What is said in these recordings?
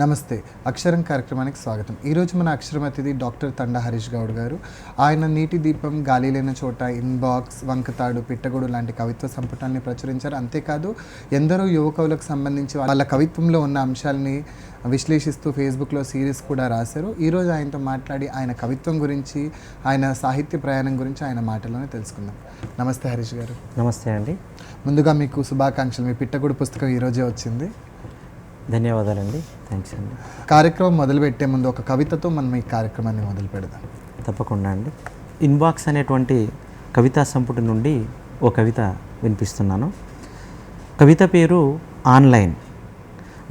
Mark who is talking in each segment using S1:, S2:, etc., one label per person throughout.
S1: నమస్తే. అక్షరం కార్యక్రమానికి స్వాగతం. ఈరోజు మన అక్షరం అతిథి డాక్టర్ తండా హరీష్ గౌడ్ గారు. ఆయన నీటి దీపం, గాలి లేని చోట, ఇన్బాక్స్, వంకతాడు, పిట్టగోడు లాంటి కవిత్వ సంపుటాన్ని ప్రచురించారు. అంతేకాదు ఎందరో యువకులకు సంబంధించి వాళ్ళ కవిత్వంలో ఉన్న అంశాలని విశ్లేషిస్తూ ఫేస్బుక్లో సిరీస్ కూడా రాశారు. ఈరోజు ఆయనతో మాట్లాడి ఆయన కవిత్వం గురించి, ఆయన సాహిత్య ప్రయాణం గురించి ఆయన మాటల్లోనే తెలుసుకుందాం. నమస్తే హరీష్ గారు.
S2: నమస్తే అండి.
S1: ముందుగా మీకు శుభాకాంక్షలు. మీ పిట్టగోడు పుస్తకం ఈరోజే వచ్చింది.
S2: ధన్యవాదాలండి. థ్యాంక్స్ అండి.
S1: కార్యక్రమం మొదలుపెట్టే ముందు ఒక కవితతో మనం ఈ కార్యక్రమాన్ని మొదలు పెడదాం.
S2: తప్పకుండా అండి. ఇన్బాక్స్ అనేటువంటి కవితా సంపుటి నుండి ఓ కవిత వినిపిస్తున్నాను. కవిత పేరు ఆన్లైన్.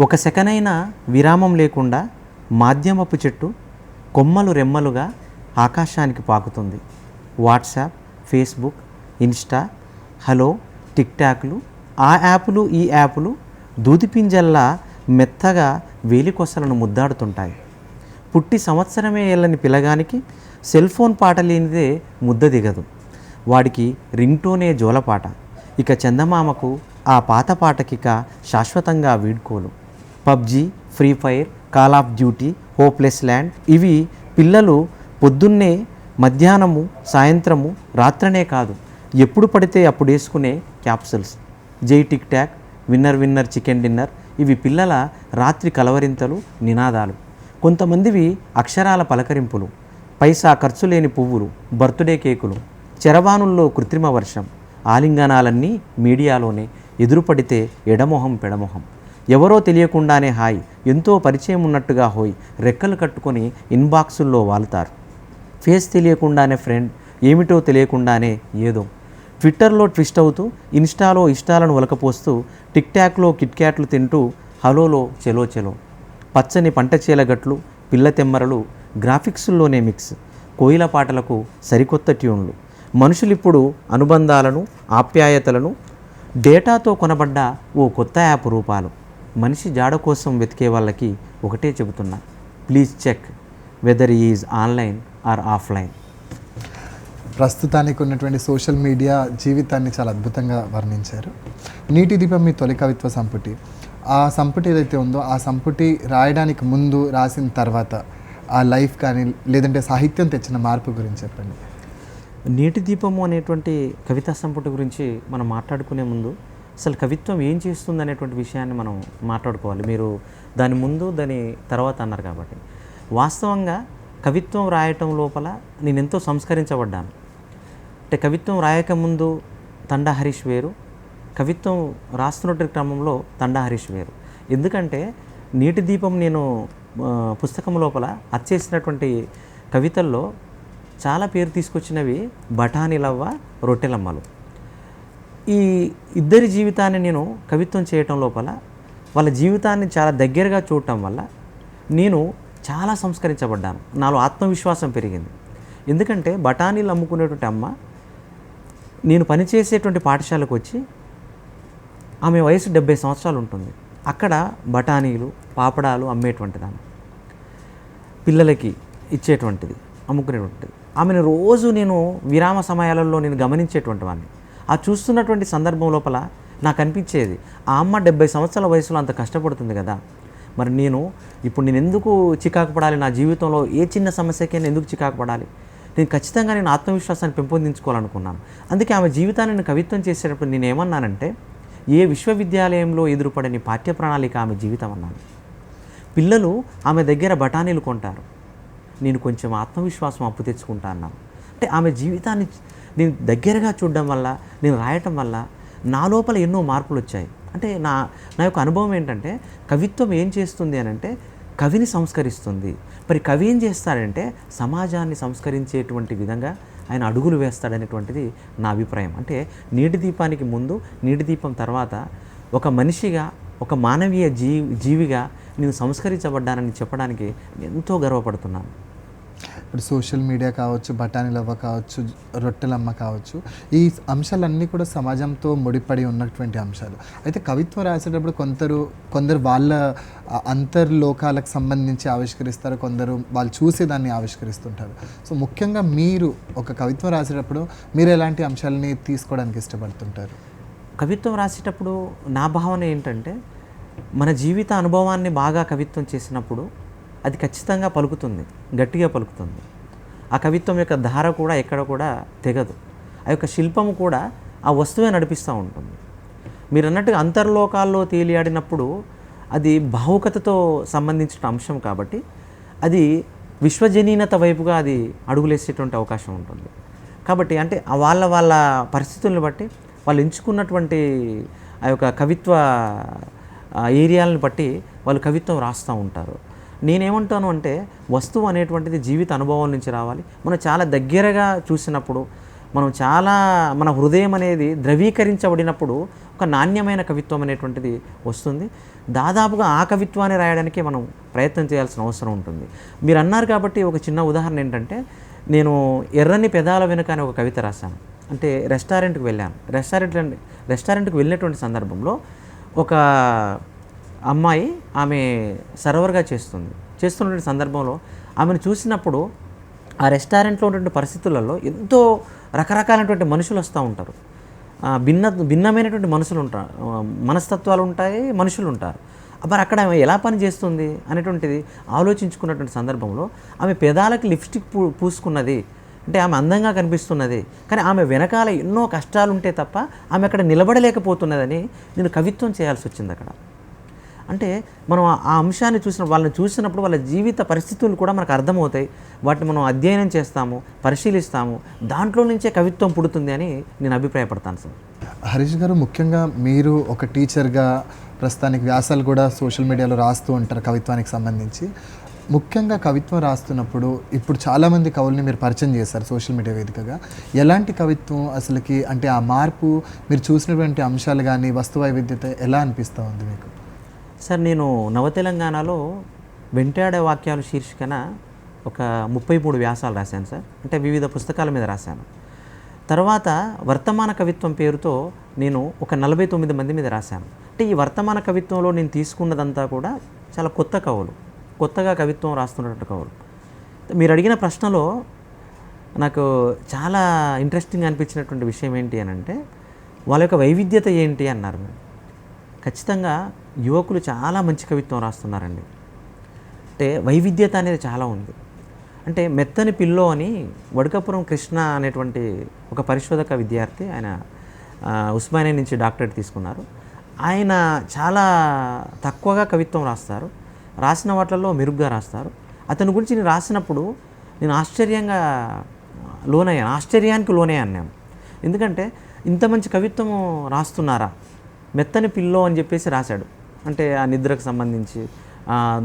S2: ఒక సెకనైనా విరామం లేకుండా మాధ్యమపు చెట్టు కొమ్మలు రెమ్మలుగా ఆకాశానికి పాకుతుంది. వాట్సాప్, ఫేస్బుక్, ఇన్స్టా, హలో, టిక్టాక్లు, ఆ యాపులు ఈ యాపులు దూదిపింజల్లా మెత్తగా వేలికొసలను ముద్దాడుతుంటాయి. పుట్టి సంవత్సరమే ఏళ్ళని పిల్లగానికి సెల్ ఫోన్ పాట లేనిదే ముద్ద దిగదు. వాడికి రింగ్ టోనే జోలపాట. ఇక చందమామకు ఆ పాత పాటకిక శాశ్వతంగా వీడ్కోలు. PUBG, free fire, call of duty, hopeless land ఇవి పిల్లలు పొద్దున్నే, మధ్యాహ్నము, సాయంత్రము, రాత్రనే కాదు ఎప్పుడు పడితే అప్పుడు వేసుకునే క్యాప్సుల్స్. జై tick talk, winner winner chicken dinner ఇవి పిల్లల రాత్రి కలవరింతలు, నినాదాలు. కొంతమందివి అక్షరాల పలకరింపులు, పైసా ఖర్చు లేని పువ్వులు, బర్త్డే కేకులు, చరవాణుల్లో కృత్రిమ వర్షం, ఆలింగనాలన్నీ మీడియాలోనే. ఎదురుపడితే ఎడమొహం పెడమొహం, ఎవరో తెలియకుండానే హాయ్, ఎంతో పరిచయం ఉన్నట్టుగా హోయ్, రెక్కలు కట్టుకొని ఇన్బాక్సుల్లో వాలుతారు. ఫేస్ తెలియకుండానే ఫ్రెండ్, ఏమిటో తెలియకుండానే ఏదో. ట్విట్టర్లో ట్విస్ట్ అవుతూ, ఇన్స్టాలో ఇష్టాలను ఒలకపోస్తూ, టిక్టాక్లో కిట్క్యాట్లు తింటూ, హలోలో చెలో చెలో. పచ్చని పంట చీలగట్లు, పిల్ల తెమ్మరలు, గ్రాఫిక్స్లోనే మిక్స్, కోయిల పాటలకు సరికొత్త ట్యూన్లు. మనుషులిప్పుడు అనుబంధాలను, ఆప్యాయతలను డేటాతో కొనబడ్డ ఓ కొత్త యాప్ రూపాలు. మనిషి జాడ కోసం వెతికే వాళ్ళకి ఒకటే చెబుతున్నా, please check whether is online or offline.
S1: ప్రస్తుతానికి ఉన్నటువంటి సోషల్ మీడియా జీవితాన్ని చాలా అద్భుతంగా వర్ణించారు. నీటి దీపం మీ తొలి కవిత్వ సంపుటి. ఆ సంపుటి ఏదైతే ఉందో ఆ సంపుటి రాయడానికి ముందు, రాసిన తర్వాత ఆ లైఫ్ కానీ లేదంటే సాహిత్యం తెచ్చిన మార్పు గురించి చెప్పండి.
S2: నీటి దీపము అనేటువంటి కవితా సంపుటి గురించి మనం మాట్లాడుకునే ముందు అసలు కవిత్వం ఏం చేస్తుంది అనేటువంటి విషయాన్ని మనం మాట్లాడుకోవాలి. మీరు దాని ముందు దాని తర్వాత అన్నారు కాబట్టి, వాస్తవంగా కవిత్వం రాయటం లోపల నేను ఎంతో సంస్కరించబడ్డాను. అంటే కవిత్వం రాయకముందు తండా హరీష్ వేరు, కవిత్వం రాస్తున్నటువంటి క్రమంలో తండా హరీష్ వేరు. ఎందుకంటే నీటి దీపం నేను పుస్తకం లోపల అచ్చేసినటువంటి కవితల్లో చాలా పేరు తీసుకొచ్చినవి బఠానీలవ్వ, రొట్టెలమ్మలు. ఈ ఇద్దరి జీవితాన్ని నేను కవిత్వం చేయటం లోపల వాళ్ళ జీవితాన్ని చాలా దగ్గరగా చూడటం వల్ల నేను చాలా సంస్కరించబడ్డాను. నాలో ఆత్మవిశ్వాసం పెరిగింది. ఎందుకంటే బఠానీలు అమ్ముకునేటువంటి అమ్మ నేను పనిచేసేటువంటి పాఠశాలకు వచ్చి, ఆమె వయసు 70 సంవత్సరాలు ఉంటుంది. అక్కడ బఠానీలు, పాపడాలు అమ్మేటువంటిది ఆమె, పిల్లలకి ఇచ్చేటువంటిది, అమ్ముకునేటువంటిది. ఆమెను రోజు నేను విరామ సమయాలలో నేను గమనించేటువంటి వాడిని. ఆ చూస్తున్నటువంటి సందర్భం లోపల నాకు అనిపించేది, ఆ అమ్మ 70 సంవత్సరాల వయసులో అంత కష్టపడుతుంది కదా, మరి ఇప్పుడు నేను ఎందుకు చికాకు పడాలి? నా జీవితంలో ఏ చిన్న సమస్యకైనా ఎందుకు చికాకు పడాలి? నేను ఖచ్చితంగా ఆత్మవిశ్వాసాన్ని పెంపొందించుకోవాలనుకున్నాను. అందుకే ఆమె జీవితాన్ని నేను కవిత్వం చేసేటప్పుడు నేను ఏమన్నానంటే, ఏ విశ్వవిద్యాలయంలో ఎదురుపడని పాఠ్య ప్రణాళిక ఆమె జీవితం అన్నాను. పిల్లలు ఆమె దగ్గర బఠానీలు కొంటారు, నేను కొంచెం ఆత్మవిశ్వాసం అప్పు తెచ్చుకుంటా అన్నాను. అంటే ఆమె జీవితాన్ని నేను దగ్గరగా చూడడం వల్ల, నేను రాయటం వల్ల నా లోపల ఎన్నో మార్పులు వచ్చాయి. అంటే నా యొక్క అనుభవం ఏంటంటే, కవిత్వం ఏం చేస్తుంది అని అంటే కవిని సంస్కరిస్తుంది. మరి కవి ఏం చేస్తాడంటే సమాజాన్ని సంస్కరించేటువంటి విధంగా ఆయన అడుగులు వేస్తాడనేటువంటిది నా అభిప్రాయం. అంటే నీటి దీపానికి ముందు, నీటి దీపం తర్వాత ఒక మనిషిగా, ఒక మానవీయ జీవిగా నేను సంస్కరించబడ్డానని చెప్పడానికి ఎంతో గర్వపడుతున్నాను.
S1: ఇప్పుడు సోషల్ మీడియా కావచ్చు, బఠానీలవ్వ కావచ్చు, రొట్టెలమ్మ కావచ్చు, ఈ అంశాలన్నీ కూడా సమాజంతో ముడిపడి ఉన్నటువంటి అంశాలు. అయితే కవిత్వం రాసేటప్పుడు కొందరు వాళ్ళ అంతర్లోకాలకు సంబంధించి ఆవిష్కరిస్తారు, కొందరు వాళ్ళు చూసి దాన్ని ఆవిష్కరిస్తుంటారు. సో ముఖ్యంగా మీరు ఒక కవిత్వం రాసేటప్పుడు మీరు ఎలాంటి అంశాలని తీసుకోవడానికి ఇష్టపడుతుంటారు?
S2: కవిత్వం రాసేటప్పుడు నా భావన ఏంటంటే, మన జీవిత అనుభవాన్ని బాగా కవిత్వం చేసినప్పుడు అది ఖచ్చితంగా పలుకుతుంది, గట్టిగా పలుకుతుంది. ఆ కవిత్వం యొక్క ధార కూడా ఎక్కడ కూడా తెగదు. ఆ యొక్క శిల్పము కూడా ఆ వస్తువే నడిపిస్తూ ఉంటుంది. మీరు అన్నట్టుగా అంతర్లోకాల్లో తేలియాడినప్పుడు అది భావుకతతో సంబంధించిన అంశం కాబట్టి అది విశ్వజనీనత వైపుగా అది అడుగులేసేటువంటి అవకాశం ఉంటుంది. కాబట్టి అంటే వాళ్ళ పరిస్థితులను బట్టి వాళ్ళు ఎంచుకున్నటువంటి ఆ యొక్క కవిత్వ ఏరియాలను బట్టి వాళ్ళు కవిత్వం రాస్తూ ఉంటారు. నేనేమంటాను అంటే వస్తువు అనేటువంటిది జీవిత అనుభవం నుంచి రావాలి. మనం చాలా దగ్గరగా చూసినప్పుడు, మనం చాలా మన హృదయం అనేది ద్రవీకరించబడినప్పుడు ఒక నాణ్యమైన కవిత్వం అనేటువంటిది వస్తుంది. దాదాపుగా ఆ కవిత్వాన్ని రాయడానికి మనం ప్రయత్నం చేయాల్సిన అవసరం ఉంటుంది. మీరు అన్నారు కాబట్టి ఒక చిన్న ఉదాహరణ ఏంటంటే, నేను ఎర్రని పెదాల వెనుక అనే ఒక కవిత రాశాను. అంటే రెస్టారెంట్కి వెళ్ళాను. రెస్టారెంట్కి వెళ్ళినటువంటి సందర్భంలో ఒక అమ్మాయి ఆమె సర్వర్గా చేస్తున్నటువంటి సందర్భంలో ఆమెను చూసినప్పుడు ఆ రెస్టారెంట్లో ఉన్నటువంటి పరిస్థితులలో ఎంతో రకరకాలైనటువంటి మనుషులు వస్తూ ఉంటారు. భిన్నమైనటువంటి మనుషులు ఉంటారు, మనస్తత్వాలు ఉంటాయి, మనుషులు ఉంటారు. మరి అక్కడ ఆమె ఎలా పని చేస్తుంది అనేటువంటిది ఆలోచించుకున్నటువంటి సందర్భంలో ఆమె పెదాలకి లిప్స్టిక్ పూసుకున్నది అంటే ఆమె అందంగా కనిపిస్తున్నది, కానీ ఆమె వెనకాల ఎన్నో కష్టాలు ఉంటే తప్ప ఆమె అక్కడ నిలబడలేకపోతున్నదని నేను కవిత్వం చేయాల్సి వచ్చింది అక్కడ. అంటే మనం ఆ అంశాన్ని వాళ్ళని చూసినప్పుడు వాళ్ళ జీవిత పరిస్థితులు కూడా మనకు అర్థమవుతాయి. వాటిని మనం అధ్యయనం చేస్తాము, పరిశీలిస్తాము, దాంట్లో నుంచే కవిత్వం పుడుతుంది అని నేను అభిప్రాయపడతాను సార్.
S1: హరీష్ గారు, ముఖ్యంగా మీరు ఒక టీచర్గా ప్రస్తుతానికి వ్యాసాలు కూడా సోషల్ మీడియాలో రాస్తూ ఉంటారు కవిత్వానికి సంబంధించి. ముఖ్యంగా కవిత్వం రాస్తున్నప్పుడు ఇప్పుడు చాలామంది కవుల్ని మీరు పరిచయం చేశారు సోషల్ మీడియా వేదికగా. ఎలాంటి కవిత్వం అసలుకి, అంటే ఆ మార్పు మీరు చూసినటువంటి అంశాలు కానీ వస్తు వైవిధ్యత ఎలా అనిపిస్తూ ఉంది మీకు?
S2: సార్, నేను నవతెలంగాణలో వెంటాడే వాక్యాలు శీర్షికన ఒక 33 వ్యాసాలు రాశాను సార్. అంటే వివిధ పుస్తకాల మీద రాశాను. తర్వాత వర్తమాన కవిత్వం పేరుతో నేను ఒక 49 మంది మీద రాశాను. అంటే ఈ వర్తమాన కవిత్వంలో నేను తీసుకున్నదంతా కూడా చాలా కొత్త కవులు, కొత్తగా కవిత్వం రాస్తున్నటువంటి కవులు. మీరు అడిగిన ప్రశ్నలో నాకు చాలా ఇంట్రెస్టింగ్ అనిపించినటువంటి విషయం ఏంటి అని అంటే, వాళ్ళ యొక్క వైవిధ్యత ఏంటి అన్నారు మీరు. ఖచ్చితంగా యువకులు చాలా మంచి కవిత్వం రాస్తున్నారండి. అంటే వైవిధ్యత అనేది చాలా ఉంది. అంటే మెత్తని పిల్లో అని వడకపురం కృష్ణ అనేటువంటి ఒక పరిశోధక విద్యార్థి, ఆయన ఉస్మానియా నుంచి డాక్టరేట్ తీసుకున్నారు. ఆయన చాలా తక్కువగా కవిత్వం రాస్తారు, రాసిన వాటిల్లో మెరుగ్గా రాస్తారు. అతని గురించి నేను రాసినప్పుడు నేను ఆశ్చర్యానికి లోనయ్యాను నేను. ఎందుకంటే ఇంత మంచి కవిత్వం రాస్తున్నారా, మెత్తని పిల్లో అని చెప్పేసి రాశాడు. అంటే ఆ నిద్రకు సంబంధించి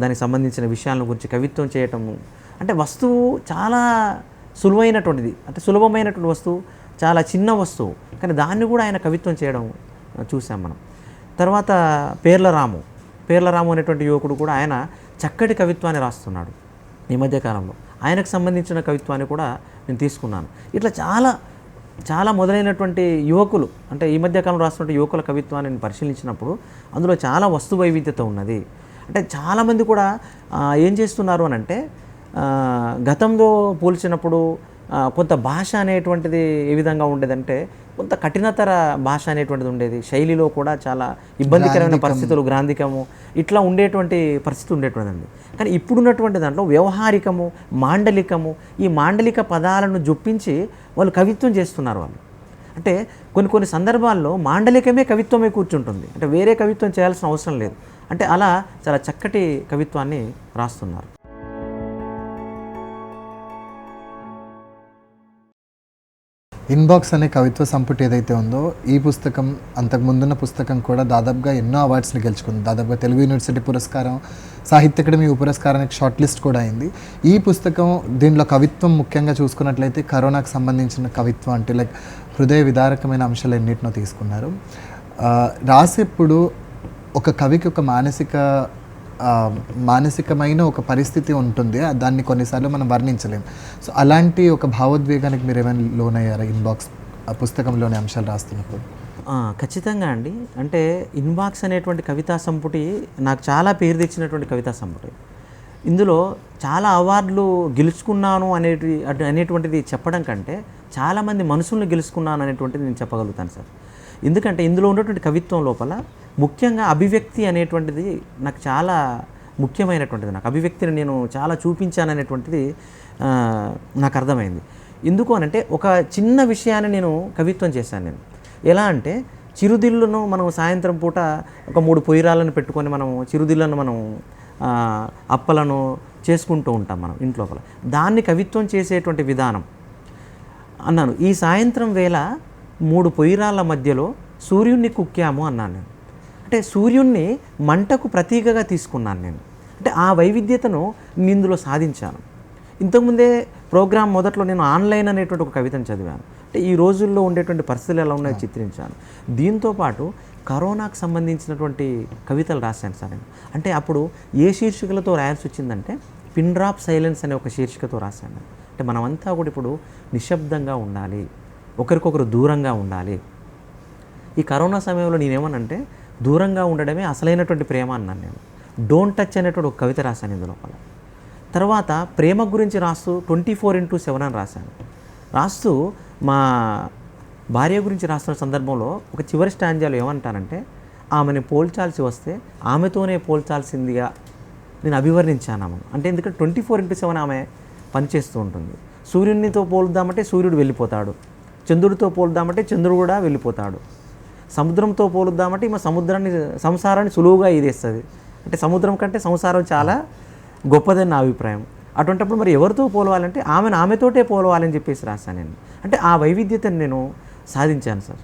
S2: దానికి సంబంధించిన విషయాల గురించి కవిత్వం చేయటము. అంటే వస్తువు చాలా సులువైనటువంటిది, అంటే సులభమైనటువంటి వస్తువు, చాలా చిన్న వస్తువు, కానీ దాన్ని కూడా ఆయన కవిత్వం చేయడం చూసాం మనం. తర్వాత పేర్లరాము అనేటువంటి యువకుడు కూడా ఆయన చక్కటి కవిత్వాన్ని రాస్తున్నాడు ఈ మధ్యకాలంలో. ఆయనకు సంబంధించిన కవిత్వాన్ని కూడా నేను తీసుకున్నాను. ఇట్లా చాలా మొదలైనటువంటి యువకులు, అంటే ఈ మధ్యకాలంలో రాస్తున్న యువకుల కవిత్వాన్ని నేను పరిశీలించినప్పుడు అందులో చాలా వస్తు వైవిధ్యత ఉన్నది. అంటే చాలామంది కూడా ఏం చేస్తున్నారు అని అంటే, గతంలో పోల్చినప్పుడు కొంత భాష అనేటువంటిది ఏ విధంగా ఉండేదంటే, కొంత కఠినతర భాష అనేటువంటిది ఉండేది. శైలిలో కూడా చాలా ఇబ్బందికరమైన పరిస్థితులు, గ్రాంధికము ఇట్లా ఉండేటువంటి పరిస్థితి ఉండేటువంటిది. కానీ ఇప్పుడున్నటువంటి దాంట్లో వ్యవహారికము, మాండలికము, ఈ మాండలిక పదాలను జొప్పించి వాళ్ళు కవిత్వం చేస్తున్నారు వాళ్ళు. అంటే కొన్ని సందర్భాల్లో మాండలికమే కవిత్వమే కూర్చుంటుంది, అంటే వేరే కవిత్వం చేయాల్సిన అవసరం లేదు. అంటే అలా చాలా చక్కటి కవిత్వాన్ని రాస్తున్నారు.
S1: ఇన్బాక్స్ అనే కవిత్వ సంపుటి ఏదైతే ఉందో, ఈ పుస్తకం అంతకుముందున్న పుస్తకం కూడా దాదాపుగా ఎన్నో అవార్డ్స్ని గెలుచుకుంది. దాదాపుగా తెలుగు యూనివర్సిటీ పురస్కారం, సాహిత్య అకాడమీ పురస్కారానికి షార్ట్ లిస్ట్ కూడా అయింది. ఈ పుస్తకం దీనిలో కవిత్వం ముఖ్యంగా చూసుకున్నట్లయితే కరోనాకు సంబంధించిన కవిత్వం, అంటే లైక్ హృదయ విదారకమైన అంశాలు ఎన్నిటినో తీసుకున్నారు. రాసేప్పుడు ఒక కవికి ఒక మానసికమైన ఒక పరిస్థితి ఉంటుంది, దాన్ని కొన్నిసార్లు మనం వర్ణించలేం. సో అలాంటి ఒక భావోద్వేగానికి మీరు ఏమైనా లోనయ్యారా ఇన్బాక్స్ పుస్తకంలోని అంశాలు రాస్తున్నప్పుడు?
S2: ఖచ్చితంగా అండి. అంటే ఇన్బాక్స్ అనేటువంటి కవితా సంపుటి నాకు చాలా పేరు తెచ్చినటువంటి కవితా సంపుటి. ఇందులో చాలా అవార్డులు గెలుచుకున్నాను అనేటువంటిది చెప్పడం కంటే చాలామంది మనసులను గెలుచుకున్నాను అనేటువంటిది నేను చెప్పగలుగుతాను సార్. ఎందుకంటే ఇందులో ఉన్నటువంటి కవిత్వం లోపల ముఖ్యంగా అభివ్యక్తి అనేటువంటిది నాకు చాలా ముఖ్యమైనటువంటిది. నాకు అభివ్యక్తిని నేను చాలా చూపించాననేటువంటిది నాకు అర్థమైంది. ఎందుకు అనంటే ఒక చిన్న విషయాన్ని నేను కవిత్వం చేశాను నేను. ఎలా అంటే చిరుదిళ్ళను మనం సాయంత్రం పూట ఒక 3 పొయ్యిరాళ్ళను పెట్టుకొని మనం చిరుదిళ్ళను మనం అప్పలను చేసుకుంటూ ఉంటాం మనం ఇంట్లోపల. దాన్ని కవిత్వం చేసేటువంటి విధానం అన్నాను. ఈ సాయంత్రం వేళ 3 పొయ్యిరాళ్ళ మధ్యలో సూర్యుడిని కుక్కాము అన్నాను నేను. అంటే సూర్యుడిని మంటకు ప్రతీకగా తీసుకున్నాను నేను. అంటే ఆ వైవిధ్యతను నేను ఇందులో సాధించాను. ఇంతకుముందే ప్రోగ్రామ్ మొదట్లో నేను ఆన్లైన్ అనేటువంటి ఒక కవితను చదివాను. అంటే ఈ రోజుల్లో ఉండేటువంటి పరిస్థితులు ఎలా ఉన్నాయో చిత్రించాను. దీంతోపాటు కరోనాకు సంబంధించినటువంటి కవితలు రాశాను సార్ నేను. అంటే అప్పుడు ఏ శీర్షికలతో రాయాల్సి వచ్చిందంటే పిన్ డ్రాప్ సైలెన్స్ అనే ఒక శీర్షికతో రాశాను. అంటే మనమంతా కూడా ఇప్పుడు నిశ్శబ్దంగా ఉండాలి, ఒకరికొకరు దూరంగా ఉండాలి. ఈ కరోనా సమయంలో నేనేమనంటే దూరంగా ఉండడమే అసలైనటువంటి ప్రేమ అన్నాను నేను. డోంట్ టచ్ అనేటువంటి ఒక కవిత రాశాను ఇందులో. తర్వాత ప్రేమ గురించి రాస్తూ 24/7 అని రాశాను. రాస్తూ మా భార్య గురించి రాస్తున్న సందర్భంలో ఒక చివరి స్టాంజాలో ఏమంటానంటే ఆమెను పోల్చాల్సి వస్తే ఆమెతోనే పోల్చాల్సిందిగా నేను అభివర్ణించాను ఆమెను. అంటే ఎందుకంటే 24/7 ఆమె పనిచేస్తూ ఉంటుంది. సూర్యునితో పోలుద్దామంటే సూర్యుడు వెళ్ళిపోతాడు, చంద్రుడితో పోలుద్దామంటే చంద్రుడు కూడా వెళ్ళిపోతాడు, సముద్రంతో పోలుద్దామంటే ఈమె సంసారాన్ని సులువుగా ఈదేస్తుంది. అంటే సముద్రం కంటే సంసారం చాలా గొప్పదని నా అభిప్రాయం. అటువంటిప్పుడు మరి ఎవరితో పోలవాలంటే ఆమెతోటే పోలవాలని చెప్పేసి రాశాను నేను. అంటే ఆ వైవిధ్యతను నేను సాధించాను సార్.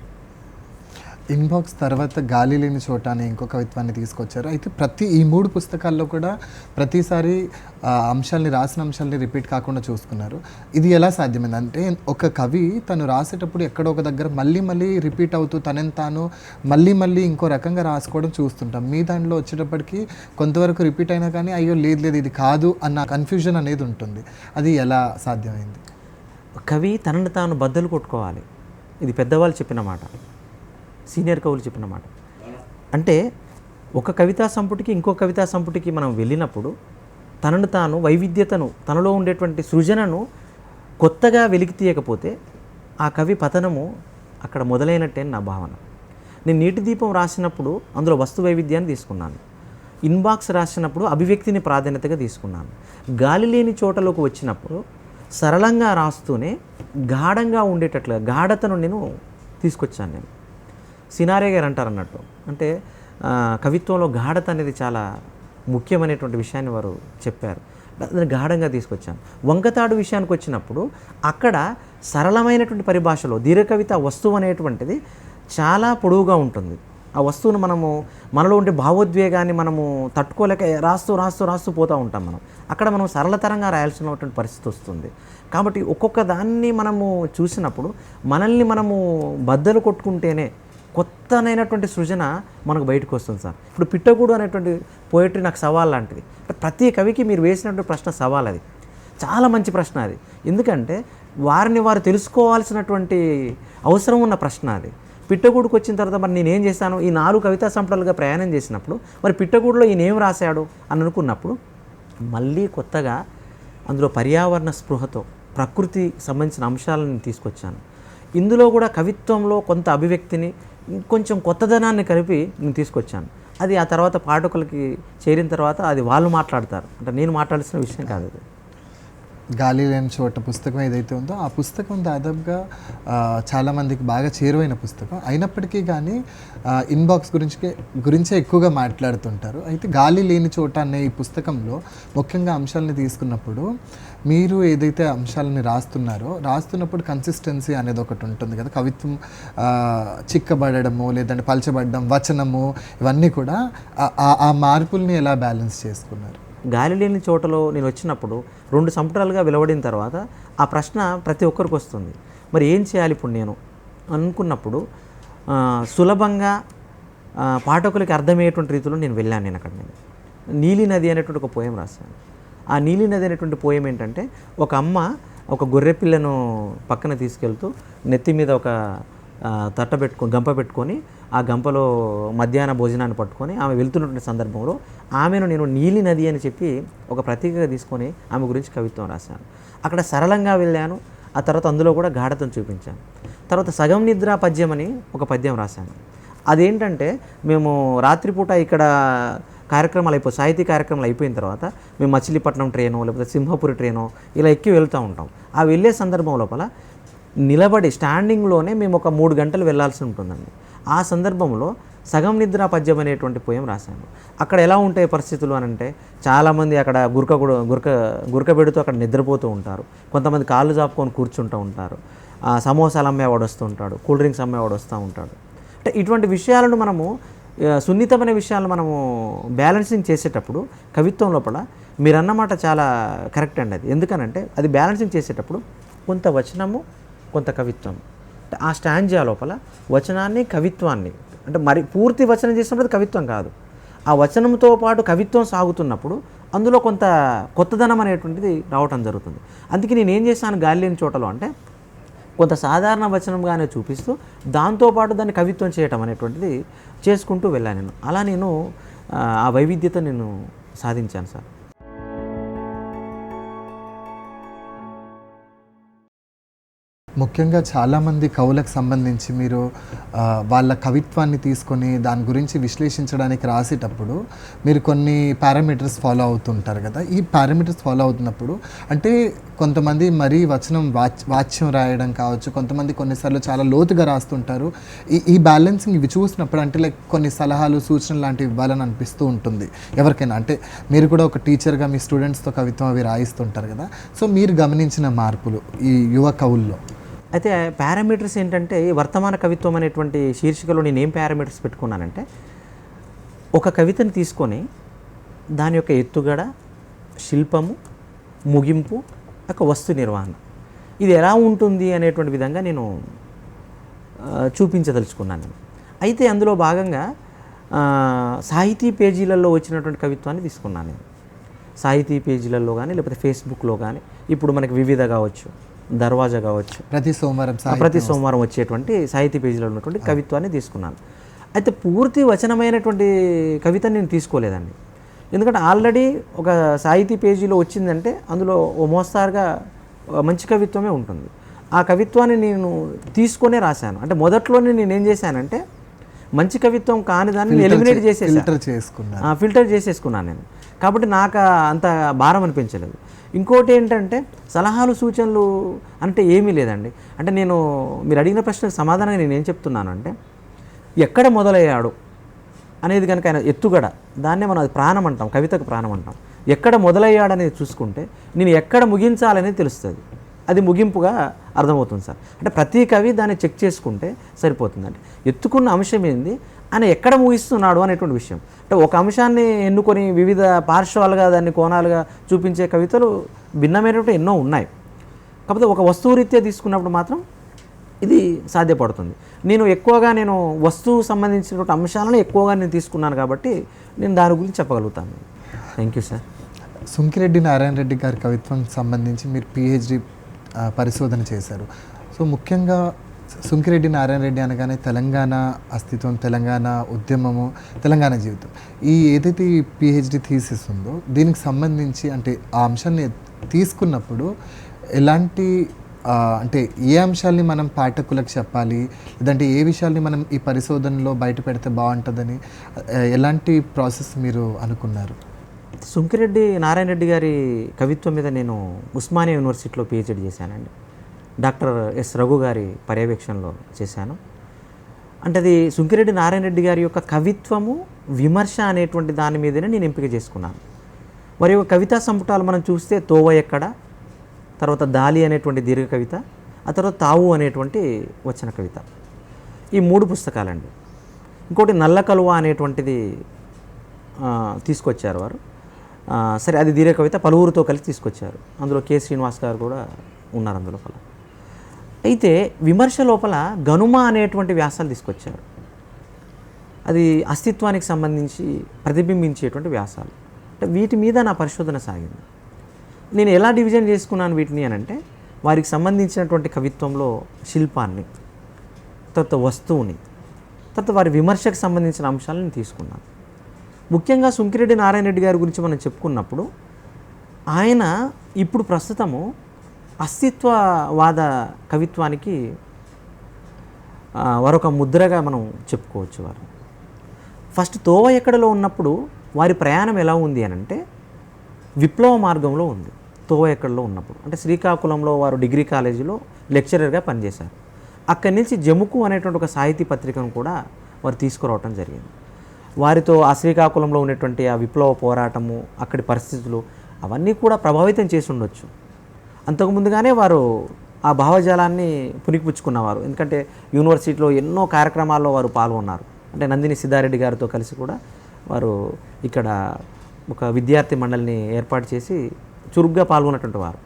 S1: ఇన్బాక్స్ తర్వాత గాలి లేని చోట అనే ఇంకో కవిత్వాన్ని తీసుకొచ్చారు. అయితే ఈ 3 పుస్తకాల్లో కూడా ప్రతిసారి రాసిన అంశాలని రిపీట్ కాకుండా చూసుకున్నారు. ఇది ఎలా సాధ్యమైంది అంటే ఒక కవి తను రాసేటప్పుడు ఎక్కడో ఒక దగ్గర మళ్ళీ రిపీట్ అవుతూ తాను మళ్ళీ ఇంకో రకంగా రాసుకోవడం చూస్తుంటాం. మీ దాంట్లో వచ్చేటప్పటికి కొంతవరకు రిపీట్ అయినా కానీ అయ్యో లేదు ఇది కాదు అన్న కన్ఫ్యూజన్ అనేది ఉంటుంది. అది ఎలా సాధ్యమైంది?
S2: కవి తనను తాను బద్దలు కొట్టుకోవాలి. ఇది పెద్దవాళ్ళు చెప్పిన మాట, సీనియర్ కవులు చెప్పిన మాట. అంటే ఒక కవితా సంపుటికి ఇంకో కవితా సంపుటికి మనం వెళ్ళినప్పుడు తనను తాను వైవిధ్యతను, తనలో ఉండేటువంటి సృజనను కొత్తగా వెలికి తీయకపోతే ఆ కవి పతనము అక్కడ మొదలైనట్టే నా భావన. నేను నీటి దీపం రాసినప్పుడు అందులో వస్తు వైవిధ్యాన్ని తీసుకున్నాను. ఇన్బాక్స్ రాసినప్పుడు అభివ్యక్తిని ప్రాధాన్యతగా తీసుకున్నాను. గాలి లేని చోటలోకి వచ్చినప్పుడు సరళంగా రాస్తూనే గాఢంగా ఉండేటట్లుగా గాఢతను నేను తీసుకొచ్చాను నేను. సినారే గారు అంటారు అన్నట్టు, అంటే కవిత్వంలో గాఢత అనేది చాలా ముఖ్యమైనటువంటి విషయాన్ని వారు చెప్పారు. దాన్ని గాఢంగా తీసుకొచ్చాను. వంకతాడు విషయానికి వచ్చినప్పుడు అక్కడ సరళమైనటువంటి పరిభాషలో దీర్ఘకవిత వస్తువు అనేటువంటిది చాలా పొడవుగా ఉంటుంది. ఆ వస్తువును మనలో ఉండే భావోద్వేగాన్ని మనము తట్టుకోలేక రాస్తూ పోతూ ఉంటాం మనం. అక్కడ మనం సరళతరంగా రాయాల్సినటువంటి పరిస్థితి వస్తుంది. కాబట్టి ఒక్కొక్క దాన్ని మనము చూసినప్పుడు మనల్ని మనము బద్దలు కొట్టుకుంటేనే కొత్తనైనటువంటి సృజన మనకు బయటకు వస్తుంది సార్. ఇప్పుడు పిట్టగూడు అనేటువంటి పోయిటరీ నాకు సవాల్ లాంటిది. ప్రతి కవికి మీరు వేసినటువంటి ప్రశ్న సవాల్, అది చాలా మంచి ప్రశ్న. అది ఎందుకంటే వారు తెలుసుకోవాల్సినటువంటి అవసరం ఉన్న ప్రశ్న అది. పిట్టగూడుకు వచ్చిన తర్వాత మరి నేనేం చేశాను, ఈ 4 కవితా సంపుటాలుగా ప్రయాణం చేసినప్పుడు మరి పిట్టగూడులో ఈయన ఏం రాశాడు అని అనుకున్నప్పుడు మళ్ళీ కొత్తగా అందులో పర్యావరణ స్పృహతో ప్రకృతి సంబంధించిన అంశాలను తీసుకొచ్చాను. ఇందులో కూడా కవిత్వంలో కొంత అభివ్యక్తిని కొంచెం కొత్తదనాన్ని కలిపి నేను తీసుకొచ్చాను. అది ఆ తర్వాత పాఠకులకి చేరిన తర్వాత అది వాళ్ళు మాట్లాడతారు. అంటే నేను మాట్లాడాల్సిన విషయం కాదు అది.
S1: గాలి లేని చోట పుస్తకం ఏదైతే ఉందో ఆ పుస్తకం దాదాపుగా చాలామందికి బాగా చేరువైన పుస్తకం అయినప్పటికీ కానీ ఇన్బాక్స్ గురించే ఎక్కువగా మాట్లాడుతుంటారు. అయితే గాలి లేని చోట అనే ఈ పుస్తకంలో ముఖ్యంగా అంశాలని తీసుకున్నప్పుడు మీరు ఏదైతే అంశాలని రాస్తున్నప్పుడు కన్సిస్టెన్సీ అనేది ఒకటి ఉంటుంది కదా, కవిత్వం చిక్కబడము లేదంటే పలచబడడం, వచనము, ఇవన్నీ కూడా ఆ మార్పుల్ని ఎలా బ్యాలెన్స్ చేసుకున్నారు?
S2: గాలి లేని చోటలో నేను వచ్చినప్పుడు 2 సంపుటాలుగా వెలువడిన తర్వాత ఆ ప్రశ్న ప్రతి ఒక్కరికి వస్తుంది. మరి ఏం చేయాలి ఇప్పుడు నేను అనుకున్నప్పుడు సులభంగా పాఠకులకి అర్థమయ్యేటువంటి రీతిలో నేను వెళ్ళాను. నేను నీలి నది అనేటువంటి ఒక పోయం రాశాను. ఆ నీలి నది అనేటువంటి పోయం ఏంటంటే ఒక అమ్మ ఒక గొర్రె పిల్లను పక్కన తీసుకెళ్తూ నెత్తి మీద ఒక గంప పెట్టుకొని ఆ గంపలో మధ్యాహ్న భోజనాన్ని పట్టుకొని ఆమె వెళ్తున్నటువంటి సందర్భంలో ఆమెను నేను నీలి నది అని చెప్పి ఒక ప్రతీకగా తీసుకొని ఆమె గురించి కవిత్వం రాశాను. అక్కడ సరళంగా వెళ్ళాను. ఆ తర్వాత అందులో కూడా గాఢతను చూపించాను. తర్వాత సగం నిద్ర పద్యం అని ఒక పద్యం రాశాను. అదేంటంటే మేము రాత్రిపూట ఇక్కడ కార్యక్రమాలు సాహితీ కార్యక్రమాలు అయిపోయిన తర్వాత మేము మచిలీపట్నం ట్రైనో లేకపోతే సింహపురి ట్రైనో ఇలా ఎక్కి వెళ్తూ ఉంటాం. ఆ వెళ్ళే సందర్భం లోపల నిలబడి స్టాండింగ్లోనే మేము ఒక 3 గంటలు వెళ్ళాల్సి ఉంటుందండి. ఆ సందర్భంలో సగం నిద్ర పద్యం అనేటువంటి పోయం రాశాను. అక్కడ ఎలా ఉంటాయి పరిస్థితులు అని అంటే, చాలామంది అక్కడ గురక పెడుతూ అక్కడ నిద్రపోతూ ఉంటారు. కొంతమంది కాళ్ళు చాపుకొని కూర్చుంటూ ఉంటారు. సమోసాలు అమ్మేవాడు వస్తూ ఉంటాడు, కూల్ డ్రింక్స్ అమ్మేవాడు వస్తూ ఉంటాడు. అంటే ఇటువంటి విషయాలను మనము సున్నితమైన విషయాలను మనము బ్యాలెన్సింగ్ చేసేటప్పుడు కవిత్వం లోపల మీరు అన్నమాట చాలా కరెక్ట్ అండి. అది ఎందుకనంటే అది బ్యాలెన్సింగ్ చేసేటప్పుడు కొంత వచనము కొంత కవిత్వం. ఆ స్టాంజా లోపల వచనాన్ని కవిత్వాన్ని అంటే మరి పూర్తి వచనం చేసినప్పుడు అది కవిత్వం కాదు. ఆ వచనంతో పాటు కవిత్వం సాగుతున్నప్పుడు అందులో కొంత కొత్తదనం అనేటువంటిది రావటం జరుగుతుంది. అందుకే నేను ఏం చేశాను గాలి లేని చోటలో అంటే కొంత సాధారణ వచనంగానే చూపిస్తూ దాంతోపాటు దాన్ని కవిత్వం చేయటం అనేటువంటిది చేసుకుంటూ వెళ్ళాను నేను. అలా నేను ఆ వైవిధ్యత నేను సాధించాను సార్.
S1: ముఖ్యంగా చాలామంది కవులకు సంబంధించి మీరు వాళ్ళ కవిత్వాన్ని తీసుకొని దాని గురించి విశ్లేషించడానికి రాసేటప్పుడు మీరు కొన్ని పారామీటర్స్ ఫాలో అవుతుంటారు కదా. ఈ పారామీటర్స్ ఫాలో అవుతున్నప్పుడు అంటే కొంతమంది మరీ వచనం వాచ్యం రాయడం కావచ్చు, కొంతమంది కొన్నిసార్లు చాలా లోతుగా రాస్తుంటారు. ఈ బ్యాలెన్సింగ్ ఇవి చూసినప్పుడు అంటే లైక్ కొన్ని సలహాలు సూచనలు లాంటివి ఇవ్వాలని అనిపిస్తూ ఉంటుంది ఎవరికైనా. అంటే మీరు కూడా ఒక టీచర్గా మీ స్టూడెంట్స్తో కవిత్వం అవి రాయిస్తుంటారు కదా. సో మీరు గమనించిన మార్పులు ఈ యువ కవుల్లో?
S2: అయితే పారామీటర్స్ ఏంటంటే వర్తమాన కవిత్వం అనేటువంటి శీర్షికలో నేను ఏం పారామీటర్స్ పెట్టుకున్నానంటే, ఒక కవితని తీసుకొని దాని యొక్క ఎత్తుగడ, శిల్పము, ముగింపు, ఒక వస్తు నిర్వహణ ఇది ఎలా ఉంటుంది అనేటువంటి విధంగా నేను చూపించదలుచుకున్నాను. అయితే అందులో భాగంగా సాహితీ పేజీలలో వచ్చినటువంటి కవిత్వాన్ని తీసుకున్నాను నేను. సాహితీ పేజీలలో కానీ లేకపోతే ఫేస్బుక్లో కానీ ఇప్పుడు మనకి వివిధ కావచ్చు, దర్వాజా కావచ్చు, ప్రతి సోమవారం వచ్చేటువంటి సాహితీ పేజీలో ఉన్నటువంటి కవిత్వాన్ని తీసుకున్నాను. అయితే పూర్తి వచనమైనటువంటి కవితని నేను తీసుకోలేదండి. ఎందుకంటే ఆల్రెడీ ఒక సాహితీ పేజీలో వచ్చిందంటే అందులో ఓ మోస్తారుగా మంచి కవిత్వమే ఉంటుంది. ఆ కవిత్వాన్ని నేను తీసుకొనే రాశాను. అంటే మొదట్లోనే నేను ఏం చేశానంటే మంచి కవిత్వం కాని దాన్ని ఎలిమినేట్ ఫిల్టర్ చేసేసుకున్నాను నేను. కాబట్టి నాకు అంత భారం అనిపించలేదు. ఇంకోటి ఏంటంటే సలహాలు సూచనలు అంటే ఏమీ లేదండి. అంటే మీరు అడిగిన ప్రశ్నకు సమాధానంగా నేను ఏం చెప్తున్నాను అంటే, ఎక్కడ మొదలయ్యాడు అనేది కనుక ఆయన ఎత్తుగడ, దాన్నే మనం అది ప్రాణం అంటాం, కవితకు ప్రాణం అంటాం. ఎక్కడ మొదలయ్యాడనేది చూసుకుంటే నేను ఎక్కడ ముగించాలనేది తెలుస్తుంది. అది ముగింపుగా అర్థమవుతుంది సార్. అంటే ప్రతి కవి దాన్ని చెక్ చేసుకుంటే సరిపోతుందండి. ఎత్తుకున్న అంశం ఏంది, ఆయన ఎక్కడ ముగిస్తున్నాడు అనేటువంటి విషయం. అంటే ఒక అంశాన్ని ఎన్నుకొని వివిధ పార్శ్వాలుగా దాన్ని కోణాలుగా చూపించే కవితలు భిన్నమైనటువంటి ఎన్నో ఉన్నాయి. కాకపోతే ఒక వస్తువురీత్యా తీసుకున్నప్పుడు మాత్రం ఇది సాధ్యపడుతుంది. నేను వస్తువు సంబంధించినటువంటి అంశాలను ఎక్కువగా నేను తీసుకున్నాను కాబట్టి నేను దాని గురించి చెప్పగలుగుతాను. Thank you sir.
S1: Sunkireddy Narayana Reddy గారి కవిత్వం సంబంధించి మీరు పిహెచ్డి పరిశోధన చేశారు. సో ముఖ్యంగా సుంకిరెడ్డి నారాయణ రెడ్డి అనగానే తెలంగాణ అస్తిత్వం, తెలంగాణ ఉద్యమము, తెలంగాణ జీవితం, ఏదైతే ఈ పిహెచ్డి థీసిస్ ఉందో దీనికి సంబంధించి అంటే ఆ అంశాన్ని తీసుకున్నప్పుడు ఎలాంటి అంటే ఏ అంశాలని మనం పాఠకులకు చెప్పాలి, లేదంటే ఏ విషయాల్ని మనం ఈ పరిశోధనలో బయట పెడితే బాగుంటుందని ఎలాంటి ప్రాసెస్ మీరు అనుకున్నారు?
S2: సుంకిరెడ్డి నారాయణ రెడ్డి గారి కవిత్వం మీద నేను ఉస్మానియా యూనివర్సిటీలో పిహెచ్డి చేశానండి. డాక్టర్ ఎస్ రఘు గారి పర్యవేక్షణలో చేశాను. అంటే అది సుంకిరెడ్డి నారాయణ రెడ్డి గారి యొక్క కవిత్వము విమర్శ అనేటువంటి దాని మీదనే నేను ఎంపిక చేసుకున్నాను. మరి ఒక కవితా సంపుటాలు మనం చూస్తే తోవ ఎక్కడ, తర్వాత దాలి అనేటువంటి దీర్ఘ కవిత, ఆ తర్వాత తావు అనేటువంటి వచన కవిత, ఈ 3 పుస్తకాలండి. ఇంకోటి నల్ల కలువ అనేటువంటిది తీసుకొచ్చారు వారు. సరే, అది దీర్ఘ కవిత, పలువురితో కలిసి తీసుకొచ్చారు. అందులో కె శ్రీనివాస్ గారు కూడా ఉన్నారు అందులో. అయితే విమర్శ లోపల గనుమ అనేటువంటి వ్యాసాలు తీసుకొచ్చారు. అది అస్తిత్వానికి సంబంధించి ప్రతిబింబించేటువంటి వ్యాసాలు. అంటే వీటి మీద నా పరిశోధన సాగింది. నేను ఎలా డివిజన్ చేసుకున్నాను వీటిని అని అంటే, వారికి సంబంధించినటువంటి కవిత్వంలో శిల్పాన్ని, తర్వాత వస్తువుని, తర్వాత వారి విమర్శకు సంబంధించిన అంశాలను తీసుకున్నాను. ముఖ్యంగా సుంకిరెడ్డి నారాయణ రెడ్డి గారి గురించి మనం చెప్పుకున్నప్పుడు ఆయన ఇప్పుడు ప్రస్తుతము అస్తిత్వవాద కవిత్వానికి వారు ఒక ముద్రగా మనం చెప్పుకోవచ్చు. వారు ఫస్ట్ తోవ ఎక్కడలో ఉన్నప్పుడు వారి ప్రయాణం ఎలా ఉంది అని అంటే విప్లవ మార్గంలో ఉంది. తోవ ఎక్కడలో ఉన్నప్పుడు అంటే శ్రీకాకుళంలో వారు డిగ్రీ కాలేజీలో లెక్చరర్గా పనిచేశారు. అక్కడి నుంచి జముకు అనేటువంటి ఒక సాహితీ పత్రికను కూడా వారు తీసుకురావటం జరిగింది. వారితో ఆ శ్రీకాకుళంలో ఉన్నటువంటి ఆ విప్లవ పోరాటము, అక్కడి పరిస్థితులు అవన్నీ కూడా ప్రభావితం చేసి ఉండొచ్చు. అంతకుముందుగానే వారు ఆ భావజాలాన్ని పునికిపుచ్చుకున్నవారు. ఎందుకంటే యూనివర్సిటీలో ఎన్నో కార్యక్రమాల్లో వారు పాల్గొన్నారు. అంటే నందిని సిద్ధారెడ్డి గారితో కలిసి కూడా వారు ఇక్కడ ఒక విద్యార్థి మండలిని ఏర్పాటు చేసి చురుగ్గా పాల్గొన్నటువంటి వారు.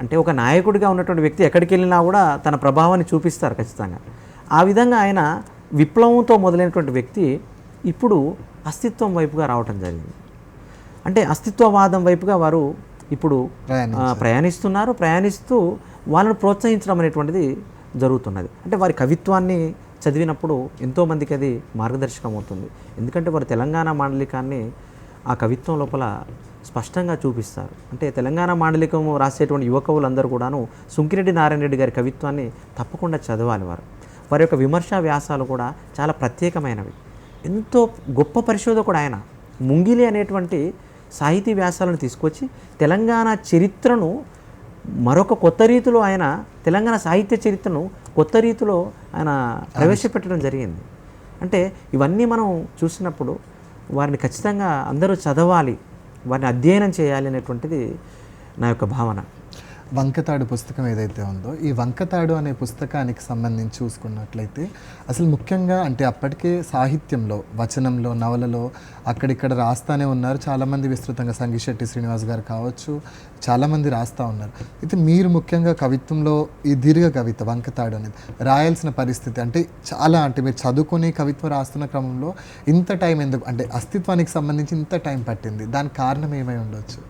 S2: అంటే ఒక నాయకుడిగా ఉన్నటువంటి వ్యక్తి ఎక్కడికి వెళ్ళినా కూడా తన ప్రభావాన్ని చూపిస్తారు ఖచ్చితంగా. ఆ విధంగా ఆయన విప్లవంతో మొదలైనటువంటి వ్యక్తి ఇప్పుడు అస్తిత్వం వైపుగా రావటం జరిగింది. అంటే అస్తిత్వవాదం వైపుగా వారు ఇప్పుడు ప్రయాణిస్తున్నారు. ప్రయాణిస్తూ వాళ్ళను ప్రోత్సహించడం అనేటువంటిది జరుగుతున్నది. అంటే వారి కవిత్వాన్ని చదివినప్పుడు ఎంతోమందికి అది మార్గదర్శకం అవుతుంది. ఎందుకంటే వారు తెలంగాణ మాండలికాన్ని ఆ కవిత్వం లోపల స్పష్టంగా చూపిస్తారు. అంటే తెలంగాణ మాండలికం రాసేటువంటి యువకవులందరూ కూడాను సుంకిరెడ్డి నారాయణ రెడ్డి గారి కవిత్వాన్ని తప్పకుండా చదవాలి. వారి యొక్క విమర్శా వ్యాసాలు కూడా చాలా ప్రత్యేకమైనవి. ఎంతో గొప్ప పరిశోధకుడు ఆయన. ముంగిలి అనేటువంటి సాహితీ వ్యాసాలను తీసుకొచ్చి తెలంగాణ చరిత్రను మరొక కొత్త రీతిలో ఆయన తెలంగాణ సాహిత్య చరిత్రను కొత్త రీతిలో ఆయన ప్రవేశపెట్టడం జరిగింది. అంటే ఇవన్నీ మనం చూసినప్పుడు వారిని ఖచ్చితంగా అందరూ చదవాలి, వారిని అధ్యయనం చేయాలి అనేటువంటిది నా యొక్క భావన.
S1: వంకతాడు పుస్తకం ఏదైతే ఉందో, ఈ వంకతాడు అనే పుస్తకానికి సంబంధించి చూసుకున్నట్లయితే అసలు ముఖ్యంగా అంటే అప్పటికే సాహిత్యంలో, వచనంలో, నవలలో అక్కడిక్కడ రాస్తానే ఉన్నారు చాలామంది విస్తృతంగా. సంగీశెట్టి శ్రీనివాస్ గారు కావచ్చు, చాలామంది రాస్తూ ఉన్నారు. అయితే మీరు ముఖ్యంగా కవిత్వంలో ఈ దీర్ఘ కవిత వంకతాడు అనేది రాయాల్సిన పరిస్థితి అంటే చాలా, అంటే మీరు చదువుకొని కవిత్వం రాస్తున్న క్రమంలో ఇంత టైం ఎందుకు, అంటే అస్తిత్వానికి సంబంధించి ఇంత టైం పట్టింది, దానికి కారణం ఏమై ఉండొచ్చు?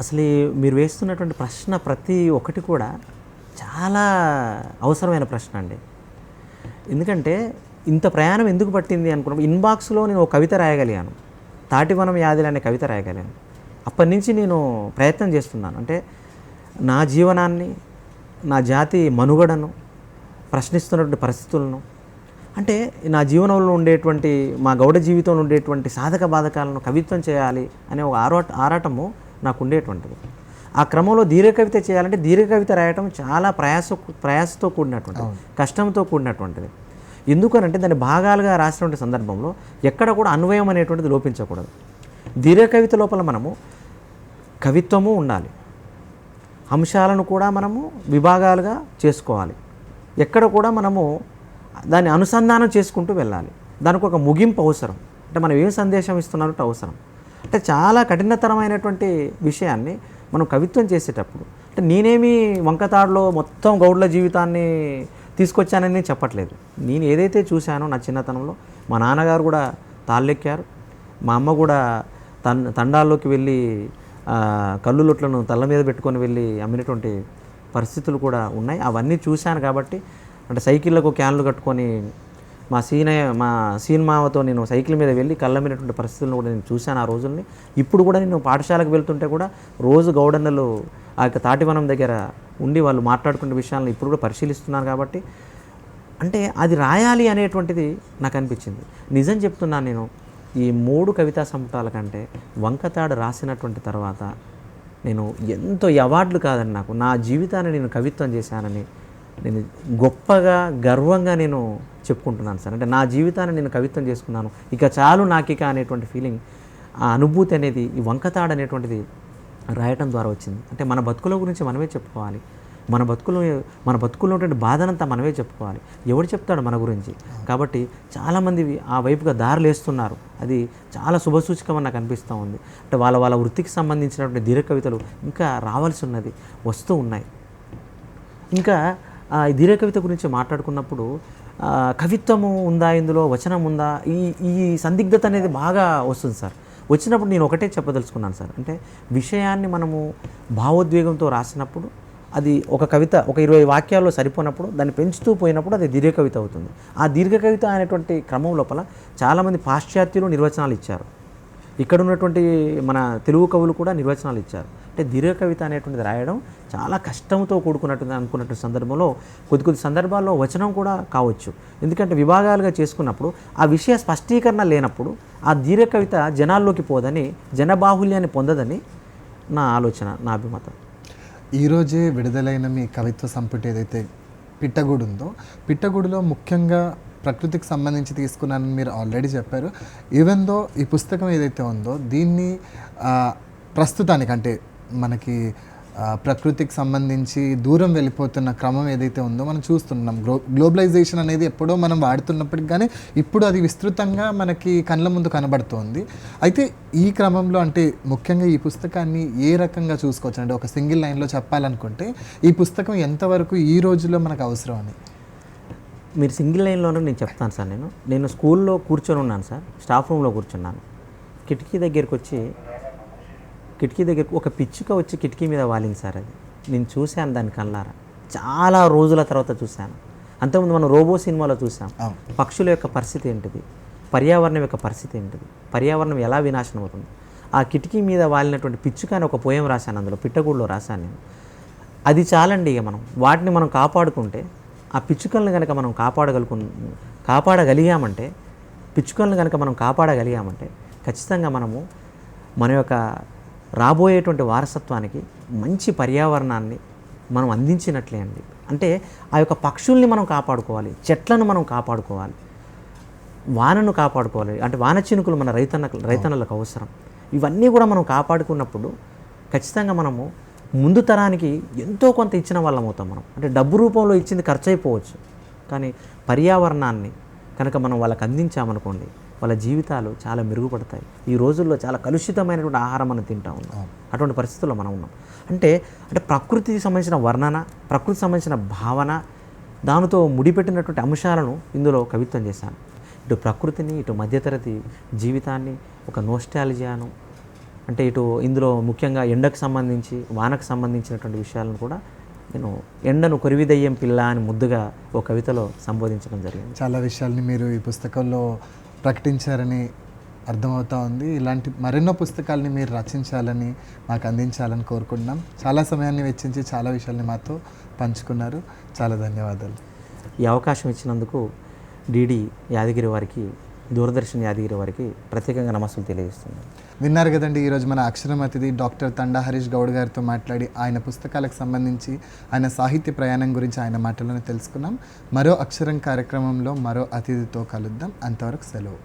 S2: అసలు మీరు వేస్తున్నటువంటి ప్రశ్న ప్రతి ఒక్కటి కూడా చాలా అవసరమైన ప్రశ్న అండి. ఎందుకంటే ఇంత ప్రయాణం ఎందుకు పట్టింది అనుకున్నప్పుడు ఇన్బాక్స్లో నేను ఒక కవిత రాయగలిగాను, తాటివనం యాదిలు అనే కవిత రాయగలిగాను. అప్పటి నుంచి నేను ప్రయత్నం చేస్తున్నాను. అంటే నా జీవనాన్ని, నా జాతి మనుగడను ప్రశ్నిస్తున్నటువంటి పరిస్థితులను, అంటే నా జీవనంలో ఉండేటువంటి, మా గౌడ జీవితంలో ఉండేటువంటి సాధక బాధకాలను కవిత్వం చేయాలి అనే ఒక ఆరాటము నాకు ఉండేటువంటిది. ఆ క్రమంలో దీర్ఘ కవిత చేయాలంటే దీర్ఘ కవిత రాయటం చాలా ప్రయాసతో కూడినటువంటిది, కష్టంతో కూడినటువంటిది. ఎందుకనంటే దాన్ని భాగాలుగా రాసినటువంటి సందర్భంలో ఎక్కడ కూడా అన్వయం అనేటువంటిది లోపించకూడదు. దీర్ఘ కవిత లోపల మనము కవిత్వము ఉండాలి, అంశాలను కూడా మనము విభాగాలుగా చేసుకోవాలి. ఎక్కడ కూడా మనము దాన్ని అనుసంధానం చేసుకుంటూ వెళ్ళాలి. దానికి ఒక ముగింపు అవసరం. అంటే మనం ఏం సందేశం ఇస్తున్నట్టు అవసరం. అంటే చాలా కఠినతరమైనటువంటి విషయాన్ని మనం కవిత్వం చేసేటప్పుడు, అంటే నేనేమి వంకతాడులో మొత్తం గౌడ్ల జీవితాన్ని తీసుకొచ్చానని చెప్పట్లేదు. నేను ఏదైతే చూశానో నా చిన్నతనంలో, మా నాన్నగారు కూడా తాళ్ళెక్కారు, మా అమ్మ కూడా తండాల్లోకి వెళ్ళి కల్లులొట్లను తల్ల మీద పెట్టుకొని వెళ్ళి అమ్మినటువంటి పరిస్థితులు కూడా ఉన్నాయి. అవన్నీ చూశాను కాబట్టి, అంటే సైకిళ్ళకు క్యాన్లు కట్టుకొని మా సీన్మావతో నేను సైకిల్ మీద వెళ్ళి కళ్ళమ్మినటువంటి పరిస్థితులను కూడా నేను చూశాను ఆ రోజుల్ని. ఇప్పుడు కూడా నేను పాఠశాలకు వెళ్తుంటే కూడా రోజు గౌడన్నలు ఆ యొక్క తాటివనం దగ్గర ఉండి వాళ్ళు మాట్లాడుకునే విషయాలను ఇప్పుడు కూడా పరిశీలిస్తున్నాను. కాబట్టి అంటే అది రాయాలి అనేటువంటిది నాకు అనిపించింది. నిజం చెప్తున్నాను, నేను ఈ 3 కవితా సంపుటాల కంటే వంకతాడు రాసినటువంటి తర్వాత నేను ఎంతో అవార్డులు కాదని, నాకు నా జీవితాన్ని నేను కవిత్వం చేశానని నేను గొప్పగా గర్వంగా నేను చెప్పుకుంటున్నాను సార్. అంటే నా జీవితాన్ని నేను కవిత్వం చేసుకున్నాను, ఇక చాలు నాకిక అనేటువంటి ఫీలింగ్, ఆ అనుభూతి అనేది ఈ వంకతాడు అనేటువంటిది రాయటం ద్వారా వచ్చింది. అంటే మన బతుకుల గురించి మనమే చెప్పుకోవాలి, మన బతుకులో ఉన్నటువంటి బాధనంతా మనమే చెప్పుకోవాలి. ఎవడు చెప్తాడు మన గురించి? కాబట్టి చాలామంది ఆ వైపుగా దారులు వేస్తున్నారు. అది చాలా శుభసూచకమని నాకు అనిపిస్తూ ఉంది. అంటే వాళ్ళ వృత్తికి సంబంధించినటువంటి దీర్ఘ కవితలు ఇంకా రావాల్సి ఉన్నది, వస్తూ ఉన్నాయి. ఇంకా ఈ దీర్ఘ కవిత గురించి మాట్లాడుకున్నప్పుడు కవిత్వము ఉందా, ఇందులో వచనం ఉందా, ఈ సందిగ్ధత అనేది బాగా వస్తుంది సార్. వచ్చినప్పుడు నేను ఒకటే చెప్పదలుచుకున్నాను సార్. అంటే విషయాన్ని మనము భావోద్వేగంతో రాసినప్పుడు అది ఒక కవిత ఒక 20 వాక్యాల్లో సరిపోయినప్పుడు దాన్ని పెంచుతూ పోయినప్పుడు అది దీర్ఘ కవిత అవుతుంది. ఆ దీర్ఘ కవిత అనేటువంటి క్రమం లోపల చాలామంది పాశ్చాత్యులు నిర్వచనాలు ఇచ్చారు. ఇక్కడ ఉన్నటువంటి మన తెలుగు కవులు కూడా నిర్వచనాలు ఇచ్చారు. అంటే దీర్ఘ కవిత అనేటువంటిది రాయడం చాలా కష్టంతో కూడుకున్నట్టు అనుకున్నట్టు సందర్భంలో కొద్ది సందర్భాల్లో వచనం కూడా కావచ్చు. ఎందుకంటే విభాగాలుగా చేసుకున్నప్పుడు ఆ విషయ స్పష్టీకరణ లేనప్పుడు ఆ దీర్ఘ కవిత జనాల్లోకి పోదని, జనబాహుల్యాన్ని పొందదని నా ఆలోచన, నా అభిమతం.
S1: ఈరోజే విడుదలైన మీ కవిత్వ సంపుటి ఏదైతే పిట్టగూడు ఉందో, పిట్టగూడులో ముఖ్యంగా ప్రకృతికి సంబంధించి తీసుకున్నానని మీరు ఆల్రెడీ చెప్పారు. ఈవెన్ దో ఈ పుస్తకం ఏదైతే ఉందో దీన్ని ప్రస్తుతానికి అంటే మనకి ప్రకృతికి సంబంధించి దూరం వెళ్ళిపోతున్న క్రమం ఏదైతే ఉందో మనం చూస్తున్నాం. గ్లోబలైజేషన్ అనేది ఎప్పుడో మనం వాడుతున్నప్పటికి కానీ ఇప్పుడు అది విస్తృతంగా మనకి కళ్ళ ముందు కనబడుతోంది. అయితే ఈ క్రమంలో అంటే ముఖ్యంగా ఈ పుస్తకాన్ని ఏ రకంగా చూసుకోవచ్చు అంటే ఒక సింగిల్ లైన్లో చెప్పాలనుకుంటే ఈ పుస్తకం ఎంతవరకు ఈ రోజుల్లో మనకు అవసరం అని?
S2: మీరు సింగిల్ లైన్లోనే నేను చెప్తాను సార్. నేను స్కూల్లో కూర్చొని ఉన్నాను సార్, స్టాఫ్ రూమ్లో కూర్చున్నాను. కిటికీ దగ్గరకు ఒక పిచ్చుక వచ్చి కిటికీ మీద వాలింది సార్. అది నేను చూశాను దాని కళ్ళారా, చాలా రోజుల తర్వాత చూశాను. అంతకుముందు మనం రోబో సినిమాలో చూసాం పక్షుల యొక్క పరిస్థితి ఏంటిది, పర్యావరణం యొక్క పరిస్థితి ఏంటిది, పర్యావరణం ఎలా వినాశనం అవుతుంది. ఆ కిటికీ మీద వాలినటువంటి పిచ్చుక అని ఒక పోయం రాశాను, అందులో పిట్టగూడులో రాశాను నేను. అది చాలండి. ఇక వాటిని మనం కాపాడుకుంటే, ఆ పిచ్చుకలను కనుక మనం కాపాడగలిగామంటే ఖచ్చితంగా మనము మన యొక్క రాబోయేటువంటి వారసత్వానికి మంచి పర్యావరణాన్ని మనం అందించినట్లే అండి. అంటే ఆ యొక్క పక్షుల్ని మనం కాపాడుకోవాలి, చెట్లను మనం కాపాడుకోవాలి, వానను కాపాడుకోవాలి. అంటే వాన చినుకులు మన రైతన్నలకు అవసరం. ఇవన్నీ కూడా మనం కాపాడుకున్నప్పుడు ఖచ్చితంగా మనము ముందు తరానికి ఎంతో కొంత ఇచ్చిన వాళ్ళం అవుతాం మనం. అంటే డబ్బు రూపంలో ఇచ్చింది ఖర్చు అయిపోవచ్చు, కానీ పర్యావరణాన్ని కనుక మనం వాళ్ళకి అందించామనుకోండి వాళ్ళ జీవితాలు చాలా మెరుగుపడతాయి. ఈ రోజుల్లో చాలా కలుషితమైనటువంటి ఆహారం మనం తింటా ఉన్నాం. అటువంటి పరిస్థితుల్లో మనం ఉన్నాం. అంటే ప్రకృతికి సంబంధించిన వర్ణన, ప్రకృతికి సంబంధించిన భావన, దానితో ముడిపెట్టినటువంటి అంశాలను ఇందులో కవిత్వం చేశాను. ఇటు ప్రకృతిని, ఇటు మధ్యతరగతి జీవితాన్ని, ఒక నోస్టాలజియాను, అంటే ఇందులో ముఖ్యంగా ఎండకు సంబంధించి, వానకు సంబంధించినటువంటి విషయాలను కూడా నేను ఎండను కొరివిదయ్యం పిల్ల అని ముద్దుగా ఓ కవితలో సంబోధించడం జరిగింది.
S1: చాలా విషయాల్ని మీరు ఈ పుస్తకంలో ప్రకటించారని అర్థమవుతా ఉంది. ఇలాంటి మరెన్నో పుస్తకాలని మీరు రచించాలని, మాకు అందించాలని కోరుకుంటున్నాం. చాలా సమయాన్ని వెచ్చించి చాలా విషయాల్ని మాతో పంచుకున్నారు. చాలా ధన్యవాదాలు.
S2: ఈ అవకాశం ఇచ్చినందుకు డిడి యాదగిరి వారికి, దూరదర్శన్ యాదగిరి వారికి ప్రత్యేకంగా నమస్సులు తెలియజేస్తున్నాను.
S1: విన్నారు కదండి, ఈరోజు మన అక్షరం అతిథి డాక్టర్ తండా హరీష్ గౌడ్ గారితో మాట్లాడి ఆయన పుస్తకాలకు సంబంధించి, ఆయన సాహిత్య ప్రయాణం గురించి ఆయన మాటలను తెలుసుకున్నాం. మరో అక్షరం కార్యక్రమంలో మరో అతిథితో కలుద్దాం. అంతవరకు సెలవు.